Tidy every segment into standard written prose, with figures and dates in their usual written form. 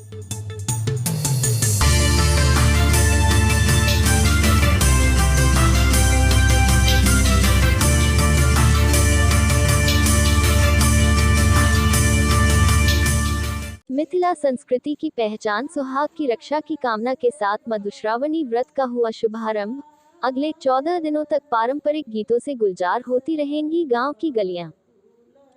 मिथिला संस्कृति की पहचान सुहाग की रक्षा की कामना के साथ मधुश्रावणी व्रत का हुआ शुभारंभ। अगले 14 दिनों तक पारंपरिक गीतों से गुलजार होती रहेंगी गांव की गलियां।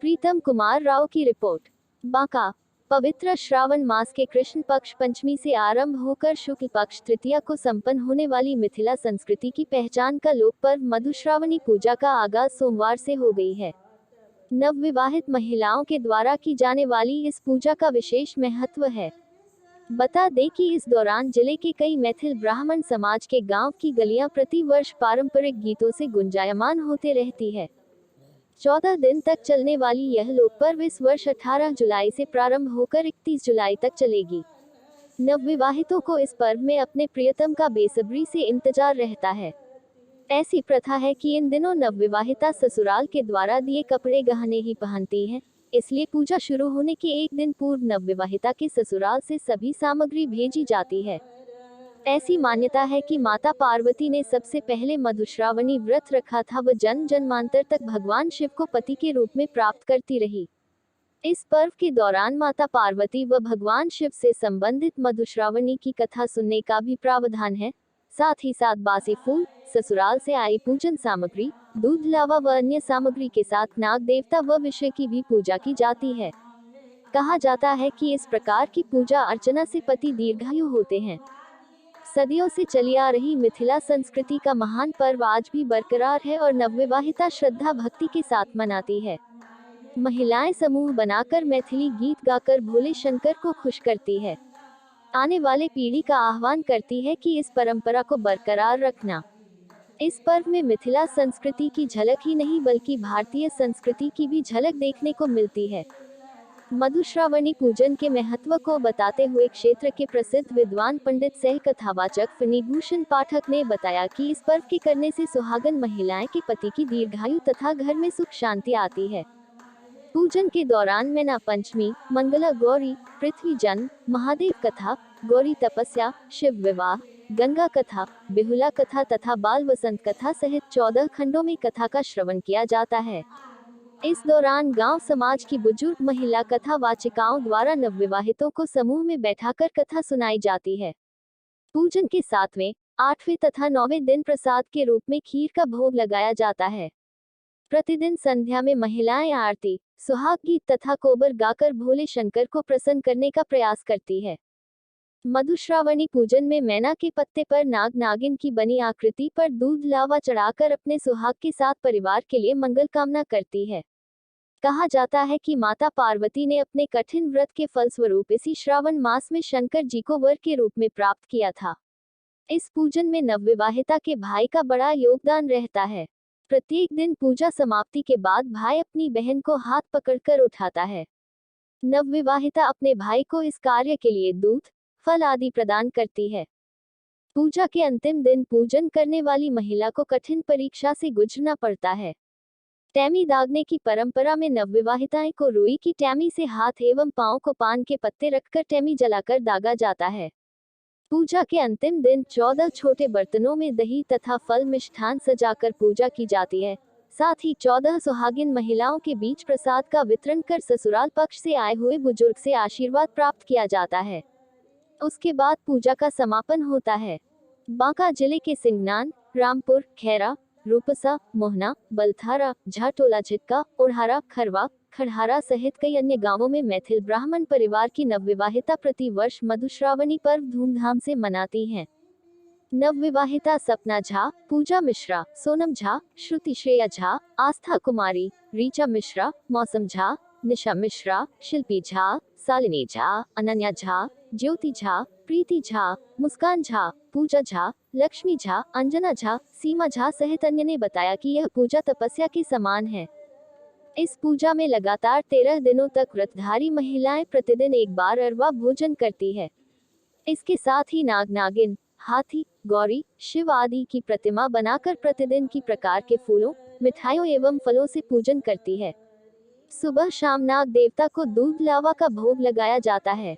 प्रीतम कुमार राव की रिपोर्ट। बांका। पवित्र श्रावण मास के कृष्ण पक्ष पंचमी से आरंभ होकर शुक्ल पक्ष तृतीया को संपन्न होने वाली मिथिला संस्कृति की पहचान का लोक पर्व मधुश्रावणी पूजा का आगाज सोमवार से हो गई है। नवविवाहित महिलाओं के द्वारा की जाने वाली इस पूजा का विशेष महत्व है। बता दें कि इस दौरान जिले के कई मैथिल ब्राह्मण समाज के गांव की गलियां प्रति वर्ष पारंपरिक गीतों से गुंजायमान होते रहती है। 14 दिन तक चलने वाली यह लोक पर्व इस वर्ष 18 जुलाई से प्रारंभ होकर 31 जुलाई तक चलेगी। नवविवाहितों को इस पर्व में अपने प्रियतम का बेसब्री से इंतजार रहता है। ऐसी प्रथा है कि इन दिनों नवविवाहिता ससुराल के द्वारा दिए कपड़े गहने ही पहनती हैं, इसलिए पूजा शुरू होने के एक दिन पूर्व नवविवाहिता के ससुराल से सभी सामग्री भेजी जाती है। ऐसी मान्यता है कि माता पार्वती ने सबसे पहले मधुश्रावणी व्रत रखा था व जन्म जन्मांतर तक भगवान शिव को पति के रूप में प्राप्त करती रही। इस पर्व के दौरान माता पार्वती व भगवान शिव से संबंधित मधुश्रावणी की कथा सुनने का भी प्रावधान है। साथ ही साथ बासी फूल, ससुराल से आई पूजन सामग्री, दूध लावा व अन्य सामग्री के साथ नाग देवता व विषय की भी पूजा की जाती है। कहा जाता है कि इस प्रकार की पूजा अर्चना से पति दीर्घायु होते हैं। सदियों से चली आ रही मिथिला संस्कृति का महान पर्व आज भी बरकरार है और नवविवाहिता श्रद्धा भक्ति के साथ मनाती है। महिलाएं समूह बनाकर मैथिली गीत गाकर भोले शंकर को खुश करती है। आने वाले पीढ़ी का आह्वान करती है कि इस परंपरा को बरकरार रखना। इस पर्व में मिथिला संस्कृति की झलक ही नहीं बल्कि भारतीय संस्कृति की भी झलक देखने को मिलती है। मधुश्रावणी पूजन के महत्व को बताते हुए क्षेत्र के प्रसिद्ध विद्वान पंडित सह कथावाचक फणिभूषण पाठक ने बताया कि इस पर्व के करने से सुहागन महिलाएं के पति की दीर्घायु तथा घर में सुख शांति आती है। पूजन के दौरान मैना पंचमी, मंगला गौरी, पृथ्वी जन्म, महादेव कथा, गौरी तपस्या, शिव विवाह, गंगा कथा, बिहुला कथा तथा बाल वसंत कथा सहित 14 खंडों में कथा का श्रवण किया जाता है। इस दौरान गांव समाज की बुजुर्ग महिला कथा वाचिकाओं द्वारा नवविवाहितों को समूह में बैठाकर कथा सुनाई जाती है। पूजन के 7वें, 8वें तथा 9वें दिन प्रसाद के रूप में खीर का भोग लगाया जाता है। प्रतिदिन संध्या में महिलाएं आरती, सुहाग गीत तथा कोबर गाकर भोले शंकर को प्रसन्न करने का प्रयास करती है। मधुश्रावणी पूजन में मैना के पत्ते पर नाग नागिन की बनी आकृति पर दूध लावा चढ़ाकर अपने सुहाग के साथ परिवार के लिए मंगल कामना करती है। कहा जाता है कि माता पार्वती ने अपने कठिन व्रत के फलस्वरूप इसी श्रावण मास में शंकर जी को वर के रूप में प्राप्त किया था। इस पूजन में नवविवाहिता के भाई का बड़ा योगदान रहता है। प्रत्येक दिन पूजा समाप्ति के बाद भाई अपनी बहन को हाथ पकड़कर उठाता है। नवविवाहिता अपने भाई को इस कार्य के लिए दूध, फल आदि प्रदान करती है। पूजा के अंतिम दिन पूजन करने वाली महिला को कठिन परीक्षा से गुजरना पड़ता है। टैमी दागने की परंपरा में नवविवाहिताएं को रुई की टैमी से हाथ एवं पांव को पान के पत्ते रखकर टैमी जलाकर दागा जाता है। पूजा के अंतिम दिन 14 छोटे बर्तनों में दही तथा फल मिष्ठान सजाकर पूजा की जाती है। साथ ही 14 सुहागिन महिलाओं के बीच प्रसाद का वितरण कर ससुराल पक्ष से आए हुए बुजुर्ग से आशीर्वाद प्राप्त किया जाता है। उसके बाद पूजा का समापन होता है। बांका जिले के सिंगनान, रामपुर, खैरा, रूपसा, मोहना, बलथारा, झाटोला झिटका, ओढ़ारा, खरवा, खड़हारा सहित कई अन्य गांवों में मैथिल ब्राह्मण परिवार की नवविवाहिता प्रति वर्ष मधुश्रावणी पर्व धूमधाम से मनाती हैं। नवविवाहिता सपना झा, पूजा मिश्रा, सोनम झा, श्रुति श्रेया झा, आस्था कुमारी, रीचा मिश्रा, मौसम झा, निशा मिश्रा, शिल्पी झा, सालिनी झा, अनन्या झा, ज्योति झा, प्रीति झा, मुस्कान झा, पूजा झा, लक्ष्मी झा, अंजना झा, सीमा झा सहित अन्य ने बताया कि यह पूजा तपस्या के समान है। इस पूजा में लगातार 13 दिनों तक व्रतधारी महिलाएं प्रतिदिन एक बार अरवा भोजन करती है। इसके साथ ही नाग नागिन, हाथी, गौरी, शिव आदि की प्रतिमा बनाकर प्रतिदिन की प्रकार के फूलों, मिठाइयों एवं फलों से पूजन करती है। सुबह शाम नाग देवता को दूध लावा का भोग लगाया जाता है।